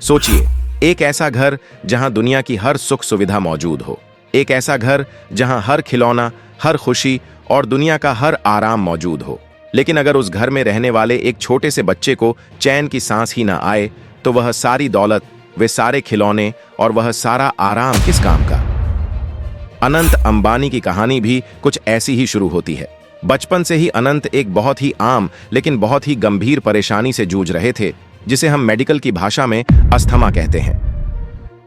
सोचिए, एक ऐसा घर जहां दुनिया की हर सुख सुविधा मौजूद हो, एक ऐसा घर जहां हर खिलौना, हर खुशी और दुनिया का हर आराम मौजूद हो। लेकिन अगर उस घर में रहने वाले एक छोटे से बच्चे को चैन की सांस ही ना आए, तो वह सारी दौलत, वे सारे खिलौने और वह सारा आराम किस काम का। अनंत अंबानी की कहानी भी कुछ ऐसी ही शुरू होती है। बचपन से ही अनंत एक बहुत ही आम लेकिन बहुत ही गंभीर परेशानी से जूझ रहे थे, जिसे हम मेडिकल की भाषा में अस्थमा कहते हैं।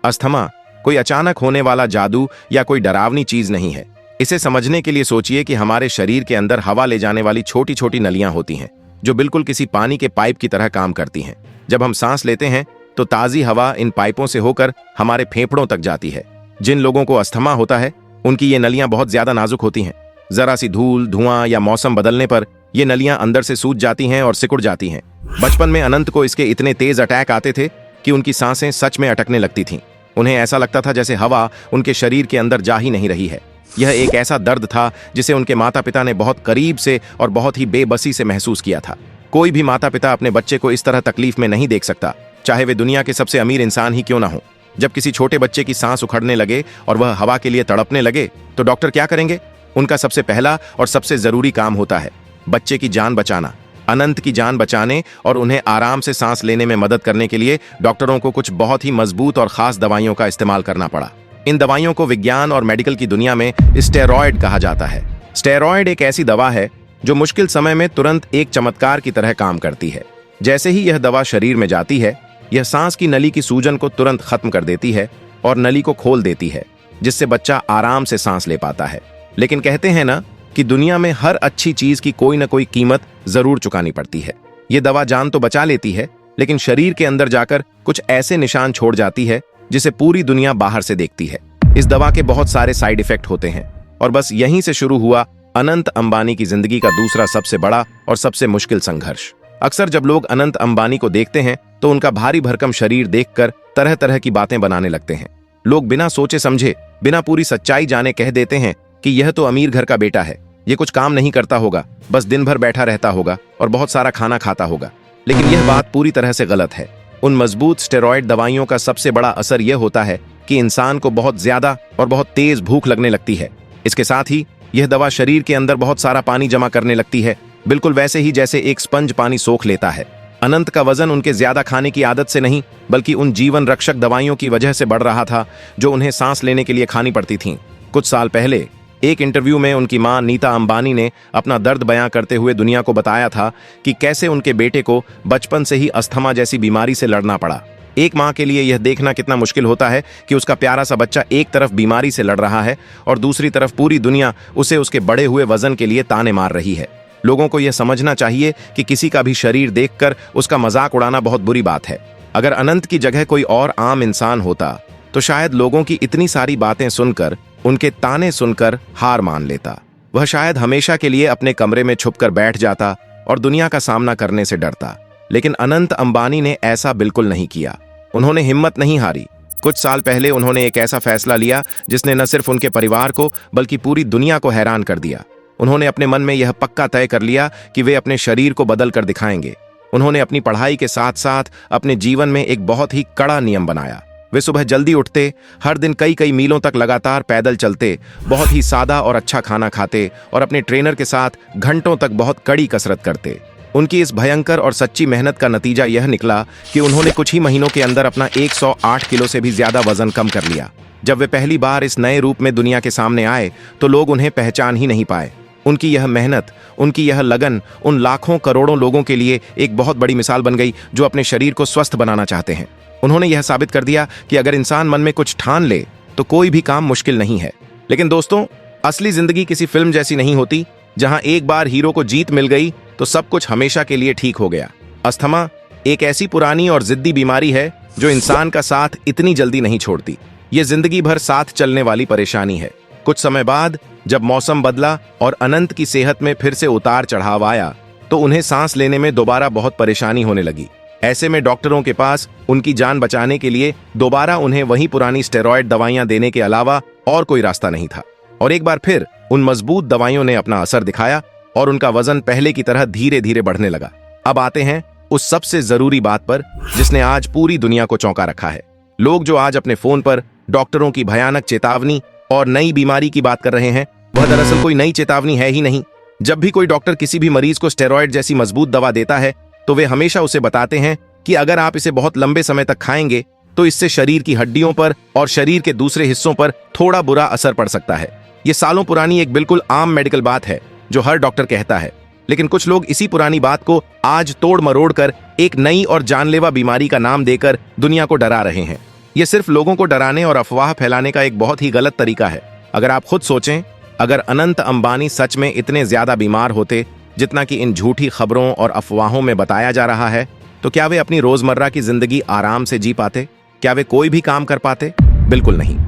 अस्थमा कोई अचानक होने वाला जादू या कोई डरावनी चीज नहीं है। इसे समझने के लिए सोचिए कि हमारे शरीर के अंदर हवा ले जाने वाली छोटी छोटी नलियां होती हैं, जो बिल्कुल किसी पानी के पाइप की तरह काम करती हैं। जब हम सांस लेते हैं तो ताजी हवा इन पाइपों से होकर हमारे फेफड़ों तक जाती है। जिन लोगों को अस्थमा होता है, उनकी ये नलियां बहुत ज्यादा नाजुक होती हैं। जरा सी धूल, धुआं या मौसम बदलने पर ये नलियां अंदर से सूज जाती हैं और सिकुड़ जाती हैं। बचपन में अनंत को इसके इतने तेज अटैक आते थे कि उनकी सांसें सच में अटकने लगती थीं। उन्हें ऐसा लगता था जैसे हवा उनके शरीर के अंदर जा ही नहीं रही है। यह एक ऐसा दर्द था जिसे उनके माता पिता ने बहुत करीब से और बहुत ही बेबसी से महसूस किया था। कोई भी माता पिता अपने बच्चे को इस तरह तकलीफ में नहीं देख सकता, चाहे वे दुनिया के सबसे अमीर इंसान ही क्यों ना हो। जब किसी छोटे बच्चे की सांस उखड़ने लगे और वह हवा के लिए तड़पने लगे, तो डॉक्टर क्या करेंगे? उनका सबसे पहला और सबसे जरूरी काम होता है बच्चे की जान बचाना। अनंत की जान बचाने और उन्हें आराम से सांस लेने में मदद करने के लिए डॉक्टरों को कुछ बहुत ही मजबूत और खास दवाइयों का इस्तेमाल करना पड़ा। इन दवाइयों को विज्ञान और मेडिकल की दुनिया में स्टेरॉयड कहा जाता है। स्टेरॉयड एक ऐसी दवा है जो मुश्किल समय में तुरंत एक चमत्कार की तरह काम करती है। जैसे ही यह दवा शरीर में जाती है, यह सांस की नली की सूजन को तुरंत खत्म कर देती है और नली को खोल देती है, जिससे बच्चा आराम से सांस ले पाता है। लेकिन कहते हैं ना कि दुनिया में हर अच्छी चीज की कोई ना कोई कीमत जरूर चुकानी पड़ती है। यह दवा जान तो बचा लेती है, लेकिन शरीर के अंदर जाकर कुछ ऐसे निशान छोड़ जाती है जिसे पूरी दुनिया बाहर से देखती है। इस दवा के बहुत सारे साइड इफेक्ट होते हैं और बस यहीं से शुरू हुआ अनंत अंबानी की जिंदगी का दूसरा सबसे बड़ा और सबसे मुश्किल संघर्ष। अक्सर जब लोग अनंत अंबानी को देखते हैं तो उनका भारी भरकम शरीर देखकर तरह तरह की बातें बनाने लगते हैं। लोग बिना सोचे समझे, बिना पूरी सच्चाई जाने कह देते हैं कि यह तो अमीर घर का बेटा है, ये कुछ काम नहीं करता होगा, बस दिन भर बैठा रहता होगा और बहुत सारा खाना खाता होगा। लेकिन यह बात पूरी तरह से गलत है। उन मजबूत स्टेरॉयड दवाइयों का सबसे बड़ा असर यह होता है कि इंसान को बहुत ज्यादा और बहुत तेज भूख लगने लगती है। इसके साथ ही यह दवा शरीर के अंदर बहुत सारा पानी जमा करने लगती है, बिल्कुल वैसे ही जैसे एक स्पंज पानी सोख लेता है। अनंत का वजन उनके ज्यादा खाने की आदत से नहीं, बल्कि उन जीवन रक्षक दवाइयों की वजह से बढ़ रहा था जो उन्हें सांस लेने के लिए खानी पड़ती थीं। कुछ साल पहले एक इंटरव्यू में उनकी मां नीता अंबानी ने अपना दर्द बयां करते हुए दुनिया को बताया था कि कैसे उनके बेटे को बचपन से ही अस्थमा जैसी बीमारी से लड़ना पड़ा। एक मां के लिए यह देखना कितना मुश्किल होता है कि उसका प्यारा सा बच्चा एक तरफ बीमारी से लड़ रहा है और दूसरी तरफ पूरी दुनिया उसे उसके बढ़े हुए वजन के लिए ताने मार रही है। लोगों को यह समझना चाहिए कि किसी का भी शरीर देखकर उसका मजाक उड़ाना बहुत बुरी बात है। अगर अनंत की जगह कोई और आम इंसान होता तो शायद लोगों की इतनी सारी बातें सुनकर, उनके ताने सुनकर हार मान लेता। वह शायद हमेशा के लिए अपने कमरे में छुपकर बैठ जाता और दुनिया का सामना करने से डरता। लेकिन अनंत अंबानी ने ऐसा बिल्कुल नहीं किया। उन्होंने हिम्मत नहीं हारी। कुछ साल पहले उन्होंने एक ऐसा फैसला लिया जिसने न सिर्फ उनके परिवार को बल्कि पूरी दुनिया को हैरान कर दिया। उन्होंने अपने मन में यह पक्का तय कर लिया कि वे अपने शरीर को बदल कर दिखाएंगे। उन्होंने अपनी पढ़ाई के साथ साथ अपने जीवन में एक बहुत ही कड़ा नियम बनाया। वे सुबह जल्दी उठते, हर दिन कई कई मीलों तक लगातार पैदल चलते, बहुत ही सादा और अच्छा खाना खाते और अपने ट्रेनर के साथ घंटों तक बहुत कड़ी कसरत करते। उनकी इस भयंकर और सच्ची मेहनत का नतीजा यह निकला कि उन्होंने कुछ ही महीनों के अंदर अपना 108 किलो से भी ज्यादा वजन कम कर लिया। जब वे पहली बार इस नए रूप में दुनिया के सामने आए तो लोग उन्हें पहचान ही नहीं पाए। उनकी यह मेहनत, उनकी यह लगन उन लाखों करोड़ों लोगों के लिए एक बहुत बड़ी मिसाल बन गई जो अपने शरीर को स्वस्थ बनाना चाहते हैं। उन्होंने यह साबित कर दिया कि अगर इंसान मन में कुछ ठान ले तो कोई भी काम मुश्किल नहीं है। लेकिन दोस्तों, असली जिंदगी किसी फिल्म जैसी नहीं होती जहां एक बार हीरो को जीत मिल गई तो सब कुछ हमेशा के लिए ठीक हो गया। अस्थमा एक ऐसी पुरानी और जिद्दी बीमारी है जो इंसान का साथ इतनी जल्दी नहीं छोड़ती। ये जिंदगी भर साथ चलने वाली परेशानी है। कुछ समय बाद जब मौसम बदला और अनंत की सेहत में फिर से उतार चढ़ाव आया तो उन्हें सांस लेने में दोबारा बहुत परेशानी होने लगी। ऐसे में डॉक्टरों के पास उनकी जान बचाने के लिए दोबारा उन्हें वही पुरानी स्टेरॉयड दवाइयां देने के अलावा और कोई रास्ता नहीं था। और एक बार फिर उन मजबूत दवाइयों ने अपना असर दिखाया और उनका वजन पहले की तरह धीरे धीरे बढ़ने लगा। अब आते हैं उस सबसे जरूरी बात पर जिसने आज पूरी दुनिया को चौंका रखा है। लोग जो आज अपने फोन पर डॉक्टरों की भयानक चेतावनी और नई बीमारी की बात कर रहे हैं, वह दरअसल कोई नई चेतावनी है ही नहीं। जब भी कोई डॉक्टर किसी भी मरीज को स्टेरॉइड जैसी मजबूत दवा देता है तो वे हमेशा उसे बताते हैं कि अगर आप इसे बहुत लंबे समय तक खाएंगे तो इससे शरीर की हड्डियों पर और शरीर के दूसरे हिस्सों पर थोड़ा बुरा असर पड़ सकता है। ये सालों पुरानी एक बिल्कुल आम मेडिकल बात है जो हर डॉक्टर कहता है, लेकिन कुछ लोग इसी पुरानी बात को आज तोड़ मरोड़ कर एक नई और जानलेवा बीमारी का नाम देकर दुनिया को डरा रहे हैं। ये सिर्फ लोगों को डराने और अफवाह फैलाने का एक बहुत ही गलत तरीका है। अगर आप खुद सोचें, अगर अनंत अंबानी सच में इतने ज्यादा बीमार होते जितना कि इन झूठी खबरों और अफवाहों में बताया जा रहा है, तो क्या वे अपनी रोजमर्रा की जिंदगी आराम से जी पाते? क्या वे कोई भी काम कर पाते? बिल्कुल नहीं।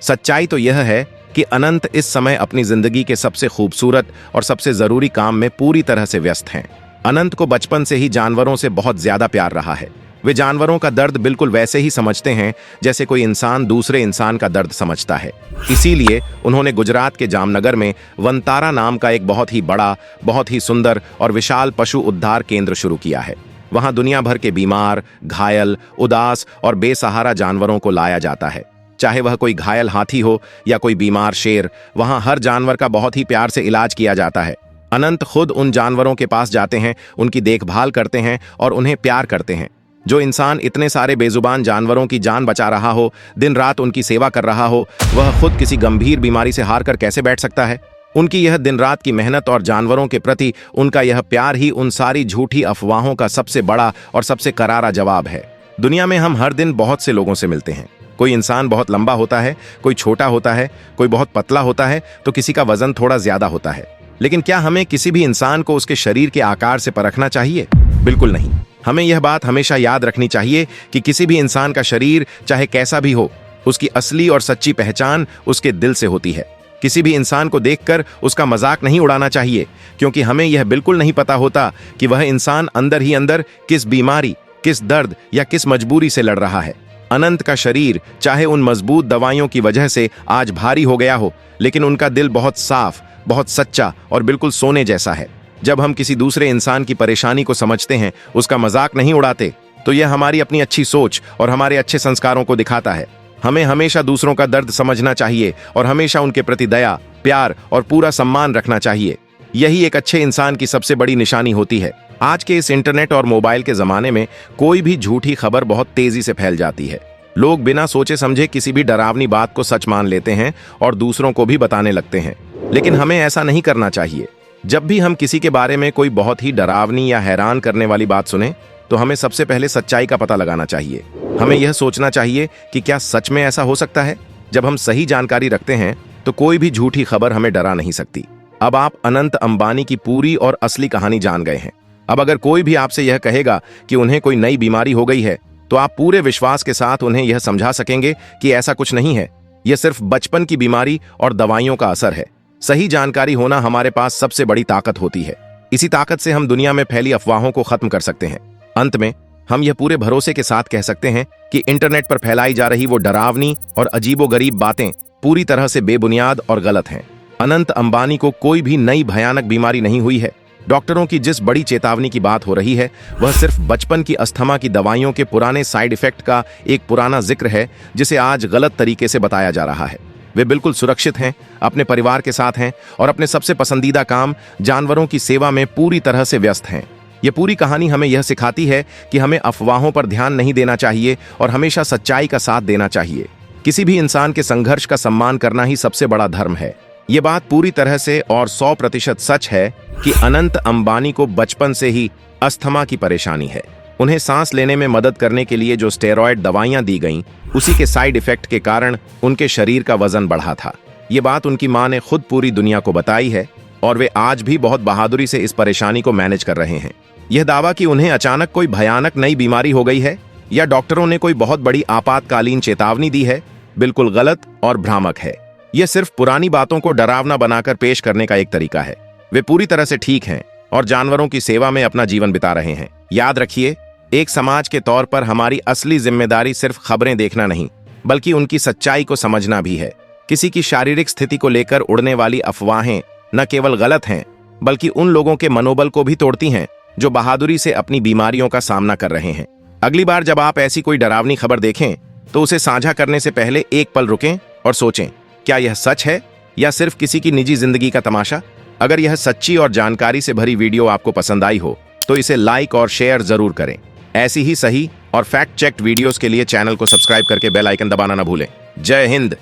सच्चाई तो यह है कि अनंत इस समय अपनी जिंदगी के सबसे खूबसूरत और सबसे जरूरी काम में पूरी तरह से व्यस्त हैं। अनंत को बचपन से ही जानवरों से बहुत ज्यादा प्यार रहा है। वे जानवरों का दर्द बिल्कुल वैसे ही समझते हैं जैसे कोई इंसान दूसरे इंसान का दर्द समझता है। इसीलिए उन्होंने गुजरात के जामनगर में वनतारा नाम का एक बहुत ही बड़ा, बहुत ही सुंदर और विशाल पशु उद्धार केंद्र शुरू किया है। वहां दुनिया भर के बीमार, घायल, उदास और बेसहारा जानवरों को लाया जाता है। चाहे वह कोई घायल हाथी हो या कोई बीमार शेर, वहां हर जानवर का बहुत ही प्यार से इलाज किया जाता है। अनंत खुद उन जानवरों के पास जाते हैं, उनकी देखभाल करते हैं और उन्हें प्यार करते हैं। जो इंसान इतने सारे बेजुबान जानवरों की जान बचा रहा हो, दिन रात उनकी सेवा कर रहा हो, वह खुद किसी गंभीर बीमारी से हार कर कैसे बैठ सकता है? उनकी यह दिन रात की मेहनत और जानवरों के प्रति उनका यह प्यार ही उन सारी झूठी अफवाहों का सबसे बड़ा और सबसे करारा जवाब है। दुनिया में हम हर दिन बहुत से लोगों से मिलते हैं। कोई इंसान बहुत लंबा होता है, कोई छोटा होता है, कोई बहुत पतला होता है, तो किसी का वजन थोड़ा ज्यादा होता है। लेकिन क्या हमें किसी भी इंसान को उसके शरीर के आकार से परखना चाहिए? बिल्कुल नहीं। हमें यह बात हमेशा याद रखनी चाहिए कि किसी भी इंसान का शरीर चाहे कैसा भी हो, उसकी असली और सच्ची पहचान उसके दिल से होती है। किसी भी इंसान को देखकर उसका मजाक नहीं उड़ाना चाहिए, क्योंकि हमें यह बिल्कुल नहीं पता होता कि वह इंसान अंदर ही अंदर किस बीमारी, किस दर्द या किस मजबूरी से लड़ रहा है। अनंत का शरीर चाहे उन मजबूत दवाइयों की वजह से आज भारी हो गया हो, लेकिन उनका दिल बहुत साफ, बहुत सच्चा और बिल्कुल सोने जैसा है। जब हम किसी दूसरे इंसान की परेशानी को समझते हैं, उसका मजाक नहीं उड़ाते, तो यह हमारी अपनी अच्छी सोच और हमारे अच्छे संस्कारों को दिखाता है। हमें हमेशा दूसरों का दर्द समझना चाहिए और हमेशा उनके प्रति दया, प्यार और पूरा सम्मान रखना चाहिए। यही एक अच्छे इंसान की सबसे बड़ी निशानी होती है। आज के इस इंटरनेट और मोबाइल के जमाने में कोई भी झूठी खबर बहुत तेजी से फैल जाती है। लोग बिना सोचे समझे किसी भी डरावनी बात को सच मान लेते हैं और दूसरों को भी बताने लगते हैं। लेकिन हमें ऐसा नहीं करना चाहिए। जब भी हम किसी के बारे में कोई बहुत ही डरावनी या हैरान करने वाली बात सुने, तो हमें सबसे पहले सच्चाई का पता लगाना चाहिए। हमें यह सोचना चाहिए कि क्या सच में ऐसा हो सकता है। जब हम सही जानकारी रखते हैं तो कोई भी झूठी खबर हमें डरा नहीं सकती। अब आप अनंत अंबानी की पूरी और असली कहानी जान गए हैं। अब अगर कोई भी आपसे यह कहेगा कि उन्हें कोई नई बीमारी हो गई है, तो आप पूरे विश्वास के साथ उन्हें यह समझा सकेंगे कि ऐसा कुछ नहीं है। यह सिर्फ बचपन की बीमारी और दवाइयों का असर है। सही जानकारी होना हमारे पास सबसे बड़ी ताकत होती है। इसी ताकत से हम दुनिया में फैली अफवाहों को खत्म कर सकते हैं। अंत में हम यह पूरे भरोसे के साथ कह सकते हैं कि इंटरनेट पर फैलाई जा रही वो डरावनी और अजीबोगरीब बातें पूरी तरह से बेबुनियाद और गलत हैं। अनंत अंबानी को कोई भी नई भयानक बीमारी नहीं हुई है। डॉक्टरों की जिस बड़ी चेतावनी की बात हो रही है, वह सिर्फ बचपन की अस्थमा की दवाइयों के पुराने साइड इफेक्ट का एक पुराना जिक्र है, जिसे आज गलत तरीके से बताया जा रहा है। वे बिल्कुल सुरक्षित हैं, अपने परिवार के साथ हैं और अपने सबसे पसंदीदा काम जानवरों की सेवा में पूरी तरह से व्यस्त हैं। यह पूरी कहानी हमें यह सिखाती है कि हमें अफवाहों पर ध्यान नहीं देना चाहिए और हमेशा सच्चाई का साथ देना चाहिए। किसी भी इंसान के संघर्ष का सम्मान करना ही सबसे बड़ा धर्म है। ये बात पूरी तरह से और 100% सच है कि अनंत अंबानी को बचपन से ही अस्थमा की परेशानी है। उन्हें सांस लेने में मदद करने के लिए जो स्टेरॉयड दवाइयां दी गईं, उसी के साइड इफेक्ट के कारण उनके शरीर का वजन बढ़ा था। ये बात उनकी मां ने खुद पूरी दुनिया को बताई है और वे आज भी बहुत बहादुरी से इस परेशानी को मैनेज कर रहे हैं। यह दावा कि उन्हें अचानक कोई भयानक नई बीमारी हो गई है या डॉक्टरों ने कोई बहुत बड़ी आपातकालीन चेतावनी दी है, बिल्कुल गलत और भ्रामक है। यह सिर्फ पुरानी बातों को डरावना बनाकर पेश करने का एक तरीका है। वे पूरी तरह से ठीक हैं और जानवरों की सेवा में अपना जीवन बिता रहे हैं। याद रखिए, एक समाज के तौर पर हमारी असली जिम्मेदारी सिर्फ खबरें देखना नहीं, बल्कि उनकी सच्चाई को समझना भी है। किसी की शारीरिक स्थिति को लेकर उड़ने वाली अफवाहें न केवल गलत हैं, बल्कि उन लोगों के मनोबल को भी तोड़ती हैं जो बहादुरी से अपनी बीमारियों का सामना कर रहे हैं। अगली बार जब आप ऐसी कोई डरावनी खबर देखें तो उसे साझा करने से पहले एक पल रुकें और सोचें, क्या यह सच है या सिर्फ किसी की निजी जिंदगी का तमाशा। अगर यह सच्ची और जानकारी से भरी वीडियो आपको पसंद आई हो तो इसे लाइक और शेयर जरूर करें। ऐसी ही सही और फैक्ट चेक्ड वीडियोस के लिए चैनल को सब्सक्राइब करके बेल आइकन दबाना न भूलें। जय हिंद।